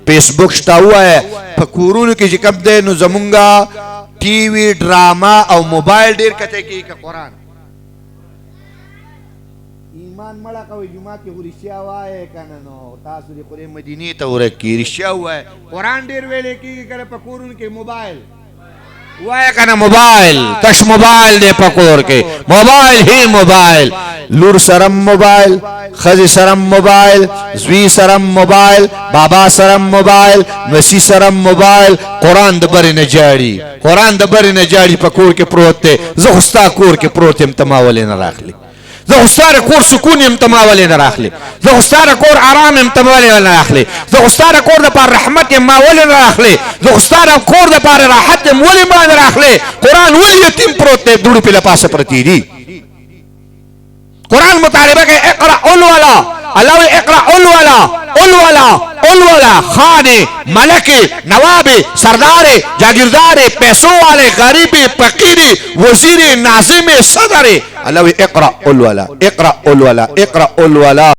فیسبوک شته وایه په کورونو کې چې کوم دی نو زمونږ ټي وي ډراما او موبایل ډېر کته کېږي که قرآن ایمان مړه کوئ جومات کې خو رښتیا وایې که نه نو تاسو د خدای مدینې ته ورک کړي رښتیا ووایه قرآن ډېر ویلی کېږي کله په کورونو کې موبایل وایه که نه موبایل تش موبایل دی په کور کې موبایل هی موبایل لور سرم موبایل خزی سرم موبایل زوی سرم موبایل بابا سرم موبایل نسی سرم موبایل قرآن د بری نه جاړي قرآن د بری نه جاړي په کور کې پروت دی زه خو ستا کور کې پروت یم ته ما ولې نه راخلي زه خو ستا د کور سکون یم ته ما ولې نه راخلي زه خو ستا د کور آرام یم ته ما ولې نه راخلي زه خو ستا د کور دپاره رحمت یم ما ولې نه راخلي زه خو ستا د کور دپاره راحت یم ولې ما نه راخلي قرآن ولې یتیم پروت دی دوړو پې له پاسه پرتې دي قرآن مطالبه کې اقرأ اولولا الله اقرأ اولولا خانے ملکی نوابی سرداری جاگیرداری پیسوں والے غریبی فقیری وزیری ناظمی صدری اللہ اقرأ اولولا